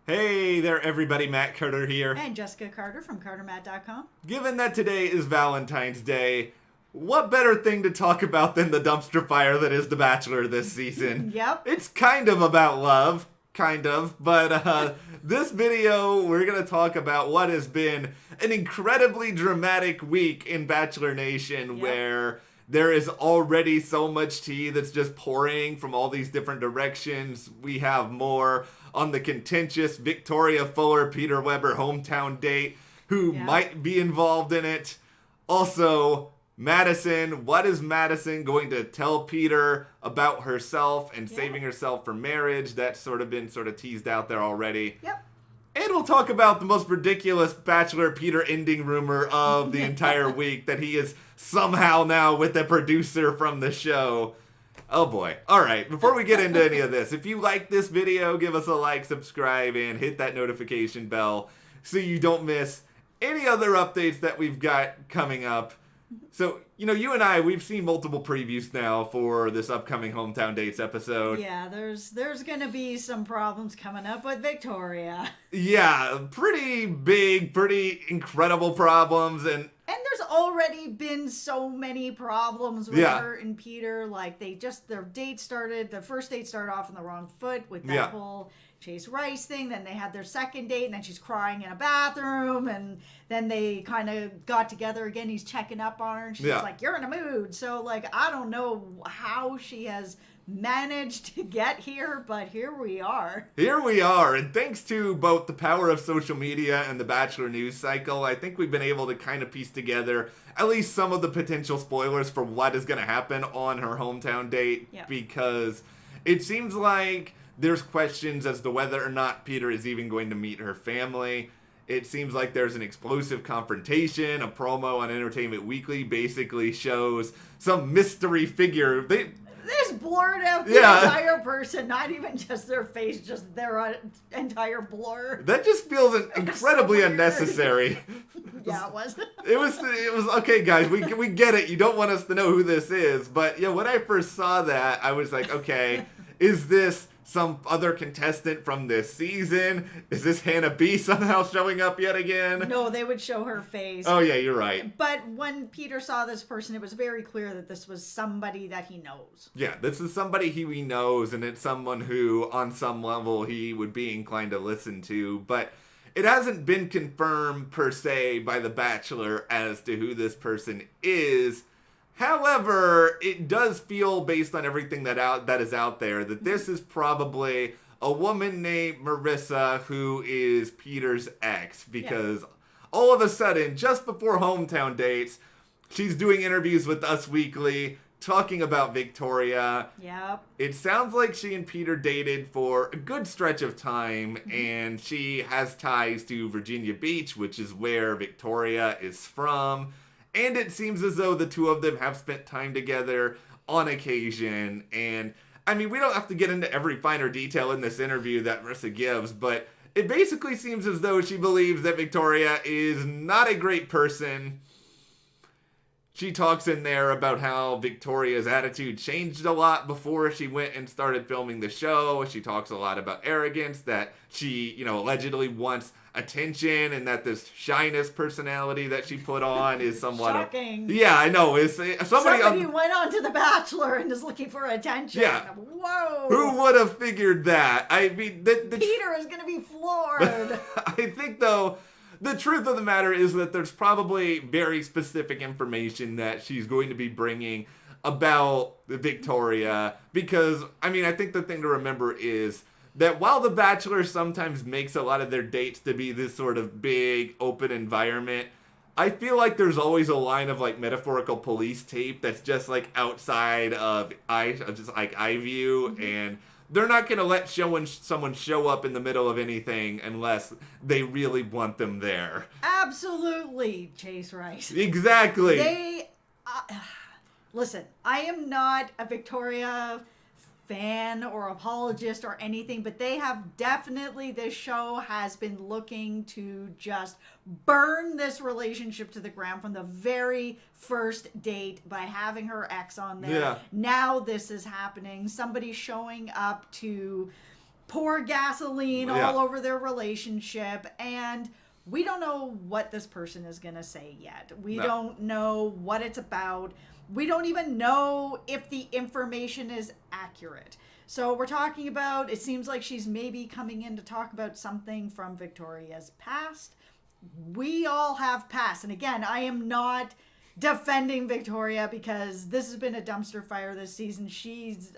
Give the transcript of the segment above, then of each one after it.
Hey there, everybody. Matt Carter here. And Jessica Carter from CARTERMATT.com. Given that today is Valentine's Day, what better thing to talk about than the dumpster fire that is The Bachelor this season? Yep. It's kind of about love, but this video, we're going to talk about what has been an incredibly dramatic week in Bachelor Nation, where there is already so much tea that's just pouring from all these different directions. We have more on the contentious Victoria Fuller, Peter Weber hometown date, who might be involved in it. Also, Madison, what is Madison going to tell Peter about herself and saving herself for marriage? That's been teased out there already. Yep. And we'll talk about the most ridiculous Bachelor Peter ending rumor of the entire week, that he is somehow now with the producer from the show. Oh boy. Alright, before we get into any of this, if you like this video, give us a like, subscribe, and hit that notification bell so you don't miss any other updates that we've got coming up. So, you and I, we've seen multiple previews now for this upcoming Hometown Dates episode. Yeah, there's going to be some problems coming up with Victoria. Yeah, pretty big, pretty incredible problems, and there's already been so many problems with her and Peter. Like, their first date started off on the wrong foot with that whole Chase Rice thing. Then they had their second date, and then she's crying in a bathroom, and then they kind of got together again. He's checking up on her, and she's like, "You're in a mood." So, like, I don't know how she has managed to get here, but here we are. Here we are, and thanks to both the power of social media and the Bachelor news cycle, I think we've been able to kind of piece together at least some of the potential spoilers for what is going to happen on her hometown date, because it seems like there's questions as to whether or not Peter is even going to meet her family. It seems like there's an explosive confrontation. A promo on Entertainment Weekly basically shows some mystery figure. They just blurred out the entire person, not even just their face, just their entire blur. That just feels incredibly unnecessary. Yeah, it was. It was okay, guys. We get it. You don't want us to know who this is, but when I first saw that, I was like, okay, is this some other contestant from this season? Is this Hannah B somehow showing up yet again? No, they would show her face. Oh yeah, you're right. But when Peter saw this person, it was very clear that this was somebody that he knows. Yeah, this is somebody he knows, and it's someone who, on some level, he would be inclined to listen to. But it hasn't been confirmed, per se, by The Bachelor as to who this person is. However, it does feel, based on everything that is out there, that this is probably a woman named Marissa, who is Peter's ex, because all of a sudden, just before hometown dates, she's doing interviews with Us Weekly, talking about Victoria. Yep. It sounds like she and Peter dated for a good stretch of time, and she has ties to Virginia Beach, which is where Victoria is from. And it seems as though the two of them have spent time together on occasion. And, I mean, we don't have to get into every finer detail in this interview that Marissa gives, but it basically seems as though she believes that Victoria is not a great person. She talks in there about how Victoria's attitude changed a lot before she went and started filming the show. She talks a lot about arrogance, that she, allegedly wants attention, and that this shyness personality that she put on is somewhat shocking. Yeah, I know. Somebody went on to The Bachelor and is looking for attention. Yeah. Whoa. Who would have figured that? I mean, Peter is going to be floored. I think, though, the truth of the matter is that there's probably very specific information that she's going to be bringing about Victoria, because, I mean, I think the thing to remember is that while The Bachelor sometimes makes a lot of their dates to be this sort of big, open environment, I feel like there's always a line of, like, metaphorical police tape that's just, like, outside of eye view, and they're not going to let someone show up in the middle of anything unless they really want them there. Absolutely, Chase Rice. Exactly. Listen, I am not a Victoria fan or apologist or anything, but they have definitely, this show has been looking to just burn this relationship to the ground from the very first date by having her ex on there. Yeah. Now this is happening. Somebody showing up to pour gasoline all over their relationship. And we don't know what this person is going to say yet. We don't know what it's about. We don't even know if the information is accurate. So we're talking about, it seems like she's maybe coming in to talk about something from Victoria's past. We all have past. And again, I am not defending Victoria because this has been a dumpster fire this season. She's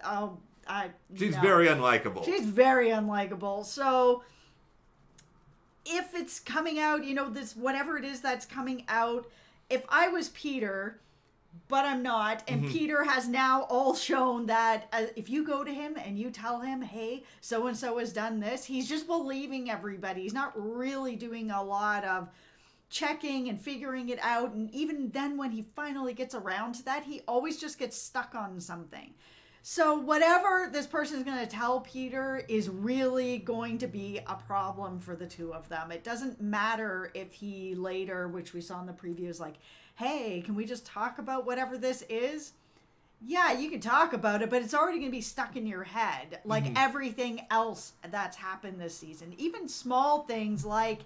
very unlikable. She's very unlikable. So if it's coming out, this whatever it is that's coming out, if I was Peter, but I'm not, and Peter has now all shown that if you go to him and you tell him, hey, so-and-so has done this, he's just believing everybody. He's not really doing a lot of checking and figuring it out. And even then, when he finally gets around to that, he always just gets stuck on something. So whatever this person is going to tell Peter is really going to be a problem for the two of them. It doesn't matter if he later, which we saw in the previews, like, hey, can we just talk about whatever this is? Yeah, you can talk about it, but it's already going to be stuck in your head. Like everything else that's happened this season. Even small things like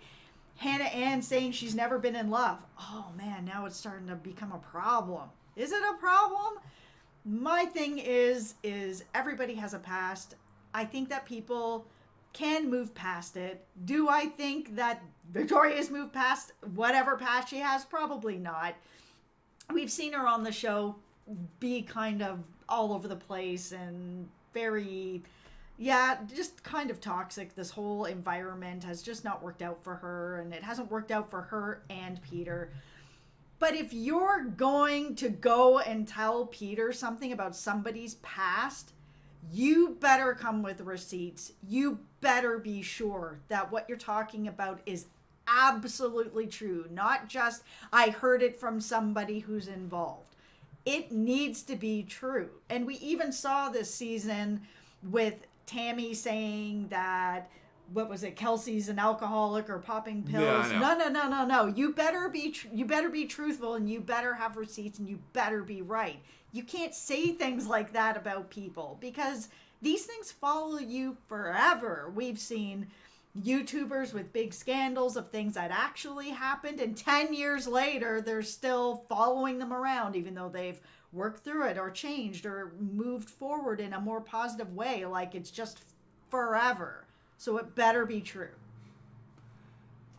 Hannah Ann saying she's never been in love. Oh man, now it's starting to become a problem. Is it a problem? My thing is everybody has a past. I think that people can move past it. Do I think that Victoria's moved past whatever past she has? Probably not. We've seen her on the show be kind of all over the place and very, just kind of toxic. This whole environment has just not worked out for her, and it hasn't worked out for her and Peter. But if you're going to go and tell Peter something about somebody's past, you better come with receipts. You better be sure that what you're talking about is absolutely true. Not just, I heard it from somebody who's involved. It needs to be true. And we even saw this season with Tammy saying that, what was it, Kelsey's an alcoholic or popping pills. No. You better be truthful, and you better have receipts, and you better be right. You can't say things like that about people because these things follow you forever. We've seen YouTubers with big scandals of things that actually happened, and 10 years later they're still following them around even though they've worked through it or changed or moved forward in a more positive way. Like, it's just forever. So it better be true.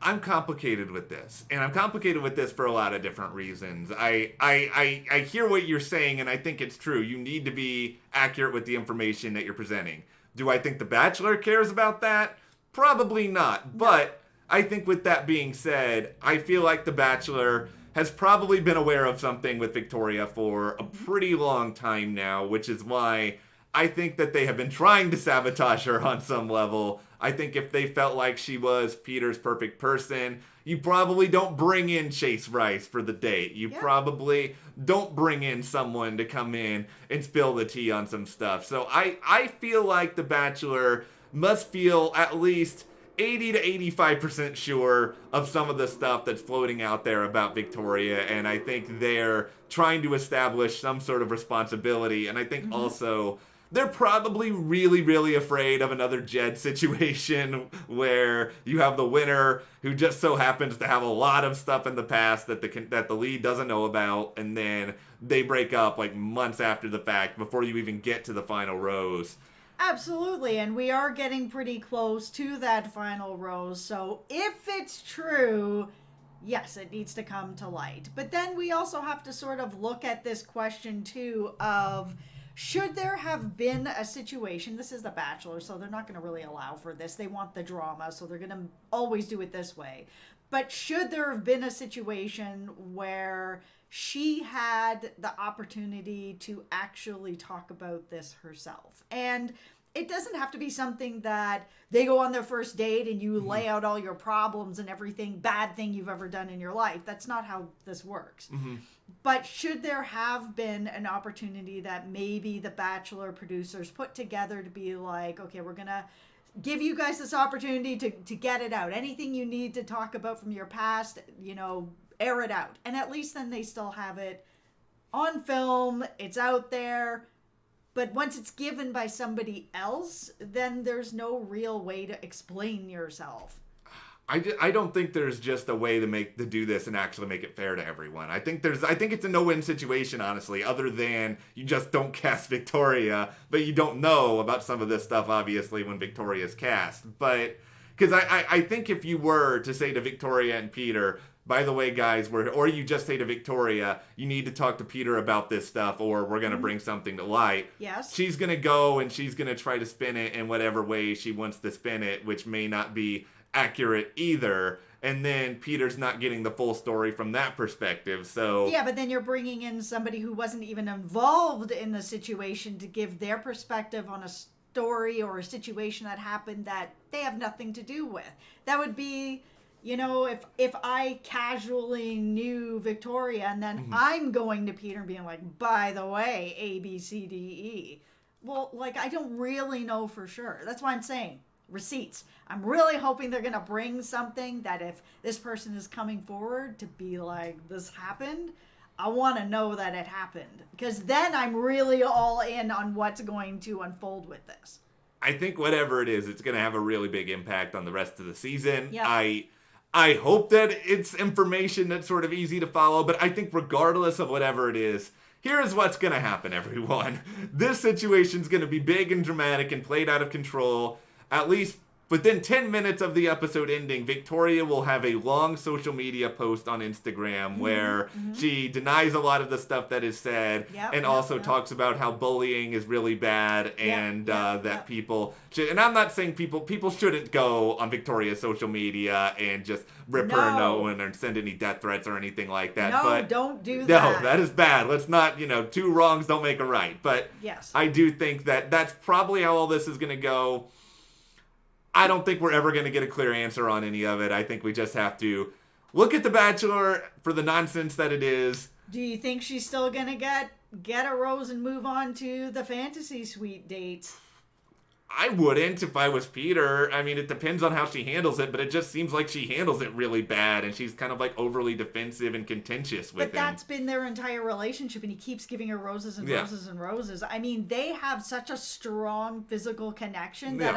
I'm complicated with this, and I'm complicated with this for a lot of different reasons. I hear what you're saying, and I think it's true. You need to be accurate with the information that you're presenting. Do I think The Bachelor cares about that? Probably not. But I think with that being said, I feel like The Bachelor has probably been aware of something with Victoria for a pretty long time now, which is why I think that they have been trying to sabotage her on some level. I think if they felt like she was Peter's perfect person, you probably don't bring in Chase Rice for the date. You probably don't bring in someone to come in and spill the tea on some stuff. So I feel like The Bachelor must feel at least 80 to 85% sure of some of the stuff that's floating out there about Victoria, and I think they're trying to establish some sort of responsibility, and I think also they're probably really, really afraid of another Jed situation where you have the winner who just so happens to have a lot of stuff in the past that the lead doesn't know about, and then they break up like months after the fact before you even get to the final rose. Absolutely, and we are getting pretty close to that final rose, so if it's true, yes, it needs to come to light. But then we also have to sort of look at this question too of, should there have been a situation, this is The Bachelor, so they're not going to really allow for this. They want the drama, so they're going to always do it this way. But should there have been a situation where she had the opportunity to actually talk about this herself? And it doesn't have to be something that they go on their first date and you lay out all your problems and everything bad thing you've ever done in your life. That's not how this works. But should there have been an opportunity that maybe the Bachelor producers put together to be like, okay, we're going to give you guys this opportunity to get it out. Anything you need to talk about from your past, air it out. And at least then they still have it on film. It's out there. But once it's given by somebody else, then there's no real way to explain yourself. I don't think there's just a way to do this and actually make it fair to everyone. I think it's a no-win situation, honestly, other than you just don't cast Victoria, but you don't know about some of this stuff, obviously, when Victoria's cast. But, because I think if you were to say to Victoria and Peter, by the way, guys, or you just say to Victoria, you need to talk to Peter about this stuff, or we're going to bring something to light. Yes. She's going to go and she's going to try to spin it in whatever way she wants to spin it, which may not be accurate either, and then Peter's not getting the full story from that perspective. So yeah, but then you're bringing in somebody who wasn't even involved in the situation to give their perspective on a story or a situation that happened that they have nothing to do with. That would be, if I casually knew Victoria and then I'm going to Peter and being like, by the way, A, B, C, D, E. Well, I don't really know for sure. That's why I'm saying receipts. I'm really hoping they're going to bring something that if this person is coming forward to be like, this happened, I want to know that it happened. Because then I'm really all in on what's going to unfold with this. I think whatever it is, it's going to have a really big impact on the rest of the season. Yep. I hope that it's information that's sort of easy to follow, but I think regardless of whatever it is, here is what's going to happen, everyone. This situation's going to be big and dramatic and played out of control. At least within 10 minutes of the episode ending, Victoria will have a long social media post on Instagram where she denies a lot of the stuff that is said and also talks about how bullying is really bad and that people should, and I'm not saying people shouldn't go on Victoria's social media and just rip her a note or send any death threats or anything like that. No, but don't do that. No, that is bad. Let's not, two wrongs don't make a right. But yes. I do think that that's probably how all this is going to go. I don't think we're ever going to get a clear answer on any of it. I think we just have to look at The Bachelor for the nonsense that it is. Do you think she's still going to get a rose and move on to the fantasy suite dates? I wouldn't if I was Peter. I mean, it depends on how she handles it, but it just seems like she handles it really bad, and she's kind of overly defensive and contentious with him. But that's been their entire relationship, and he keeps giving her roses and roses and roses. I mean, they have such a strong physical connection that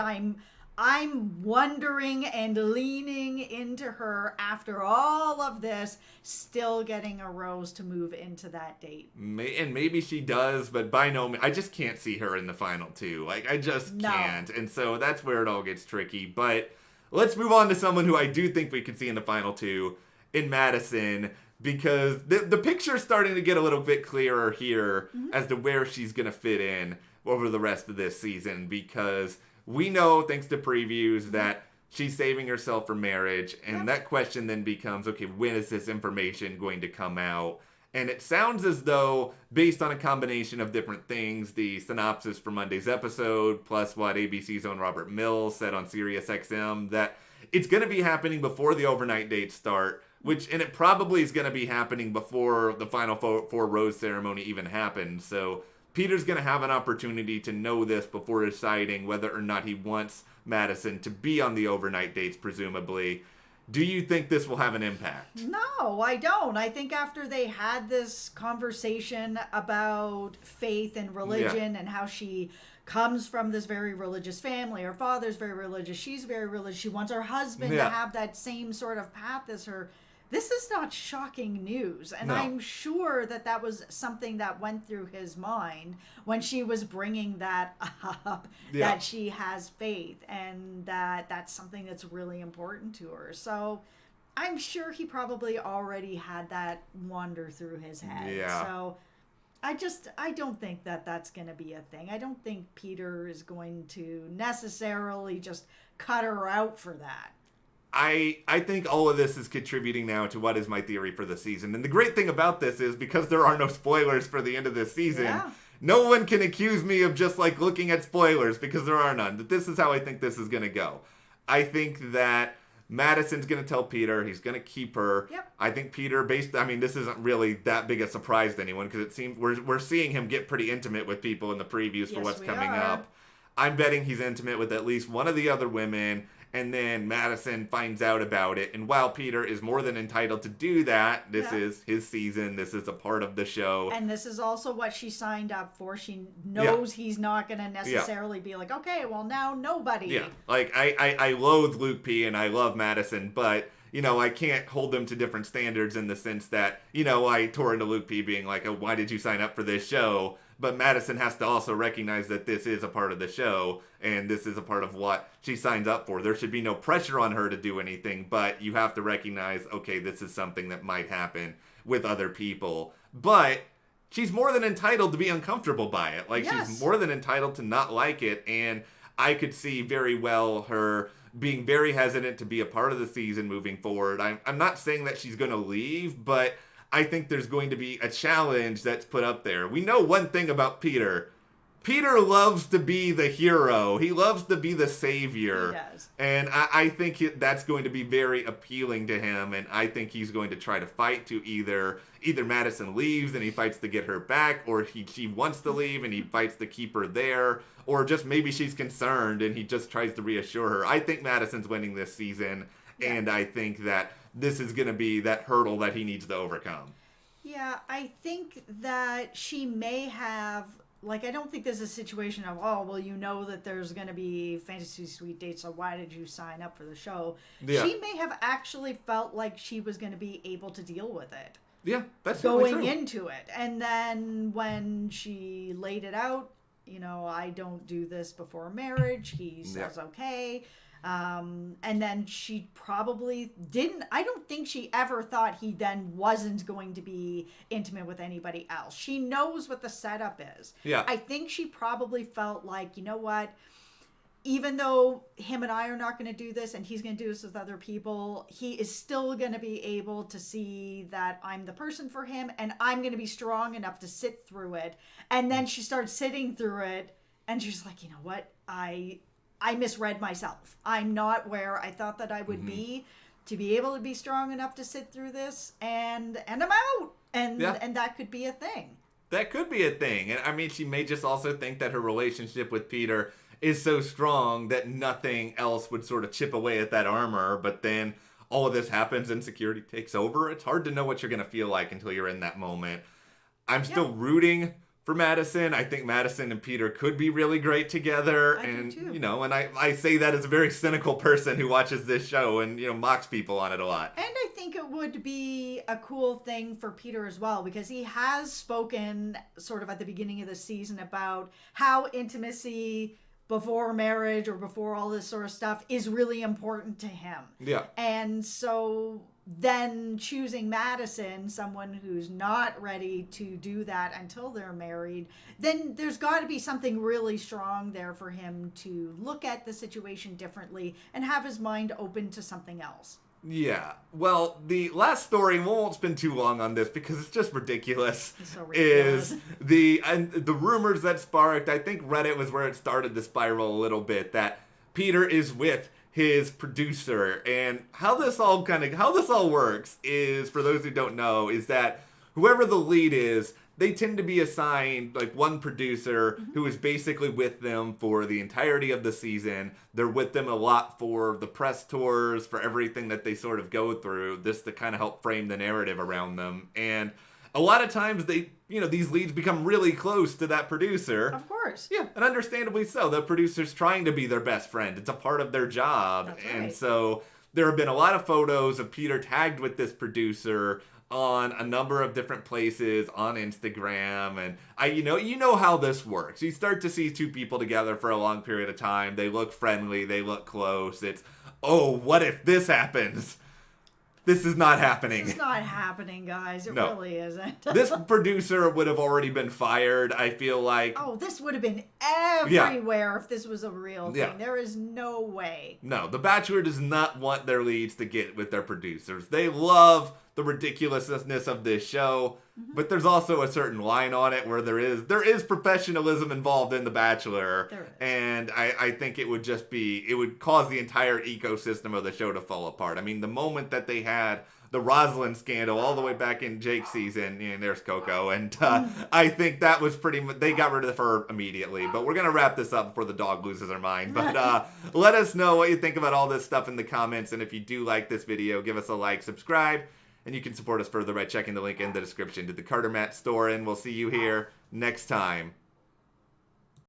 I'm wondering and leaning into her after all of this, still getting a rose to move into that date. And maybe she does, but by no means, I just can't see her in the final two. I just can't. And so that's where it all gets tricky. But let's move on to someone who I do think we could see in the final two, in Madison, because the picture's starting to get a little bit clearer here as to where she's going to fit in over the rest of this season, because we know, thanks to previews, that she's saving herself for marriage, and that question then becomes, okay, when is this information going to come out? And it sounds as though, based on a combination of different things, the synopsis for Monday's episode, plus what ABC's own Robert Mills said on SiriusXM, that it's going to be happening before the overnight dates start, and it probably is going to be happening before the final four rose ceremony even happens. So Peter's going to have an opportunity to know this before deciding whether or not he wants Madison to be on the overnight dates, presumably. Do you think this will have an impact? No, I don't. I think after they had this conversation about faith and religion and how she comes from this very religious family, her father's very religious, she's very religious, she wants her husband to have that same sort of path as her. This is not shocking news, and I'm sure that was something that went through his mind when she was bringing that up, that she has faith, and that's something that's really important to her. So I'm sure he probably already had that wander through his head. Yeah. So I don't think that's going to be a thing. I don't think Peter is going to necessarily just cut her out for that. I think all of this is contributing now to what is my theory for the season. And the great thing about this is, because there are no spoilers for the end of this season, no one can accuse me of just looking at spoilers, because there are none. But this is how I think this is going to go. I think that Madison's going to tell Peter he's going to keep her. Yep. I think Peter, this isn't really that big a surprise to anyone, because it seems we're seeing him get pretty intimate with people in the previews for what's coming up. I'm betting he's intimate with at least one of the other women, And then Madison finds out about it. And while Peter is more than entitled to do that, this is his season. This is a part of the show. And this is also what she signed up for. She knows he's not going to necessarily be like, okay, well, now nobody. Yeah, like, I loathe Luke P. and I love Madison, but, you know, I can't hold them to different standards in the sense that, you know, I tore into Luke P. being like, oh, why did you sign up for this show? But Madison has to also recognize that this is a part of the show, and this is a part of what she signs up for. There should be no pressure on her to do anything, but you have to recognize, okay, this is something that might happen with other people. But she's more than entitled to be uncomfortable by it. Like, she's more than entitled to not like it, and I could see very well her being very hesitant to be a part of the season moving forward. I'm not saying that she's going to leave, but I think there's going to be a challenge that's put up there. We know one thing about Peter. Peter loves to be the hero. He loves to be the savior. He does. And I think that's going to be very appealing to him. And I think he's going to try to fight to either Madison leaves and he fights to get her back, or she wants to leave and he fights to keep her there, or just maybe she's concerned and he just tries to reassure her. I think Madison's winning this season, and I think that this is going to be that hurdle that he needs to overcome. Yeah, I think that she may have, like, I don't think there's a situation of, oh, well, you know that there's going to be Fantasy Suite dates, so why did you sign up for the show? Yeah. She may have actually felt like she was going to be able to deal with it. Yeah, that's going into it. And then when she laid it out, you know, I don't do this before marriage. He says, okay. And then she probably didn't, I don't think she ever thought he then wasn't going to be intimate with anybody else. She knows what the setup is. Yeah. I think she probably felt like, you know what, even though him and I are not going to do this and he's going to do this with other people, he is still going to be able to see that I'm the person for him and I'm going to be strong enough to sit through it. And then she starts sitting through it and she's like, you know what, I misread myself. I'm not where I thought that I would be to be able to be strong enough to sit through this, and I'm out. And that could be a thing. That could be a thing. And I mean, she may just also think that her relationship with Peter is so strong that nothing else would sort of chip away at that armor. But then all of this happens and security takes over. It's hard to know what you're going to feel like until you're in that moment. I'm still rooting for Madison. I think Madison and Peter could be really great together. I do too. You know, and I say that as a very cynical person who watches this show and, you know, mocks people on it a lot. And I think it would be a cool thing for Peter as well, because he has spoken sort of at the beginning of the season about how intimacy before marriage or before all this sort of stuff is really important to him. Yeah. And so then choosing Madison, someone who's not ready to do that until they're married, then there's got to be something really strong there for him to look at the situation differently and have his mind open to something else. Yeah. Well, the last story, we won't spend too long on this because it's just ridiculous. It's so ridiculous. Is the rumors that sparked, I think Reddit was where it started to spiral a little bit, that Peter is with his producer. And how this all works is, for those who don't know, is that whoever the lead is, they tend to be assigned like one producer who is basically with them for the entirety of the season. They're with them a lot for the press tours, for everything that they sort of go through, just to kind of help frame the narrative around them. And a lot of times these leads become really close to that producer. Of course. Yeah, and understandably so. The producer's trying to be their best friend. It's a part of their job. That's right. And so there have been a lot of photos of Peter tagged with this producer on a number of different places on Instagram, and you know how this works. You start to see two people together for a long period of time. They look friendly, they look close. It's, oh, what if this happens? This is not happening. This is not happening, guys. It really isn't. This producer would have already been fired, I feel like. Oh, this would have been everywhere if this was a real thing. Yeah. There is no way. No, The Bachelor does not want their leads to get with their producers. They love the ridiculousness of this show, but there's also a certain line on it where there is professionalism involved in The Bachelor. There is. And I think it would cause the entire ecosystem of the show to fall apart. I mean, the moment that they had the Rosalind scandal all the way back in Jake's season. And there's Coco. And I think that was pretty much, they got rid of her immediately. But we're going to wrap this up before the dog loses her mind. But let us know what you think about all this stuff in the comments. And if you do like this video, give us a like, subscribe. And you can support us further by checking the link in the description to the CARTERMATT store. And we'll see you here next time.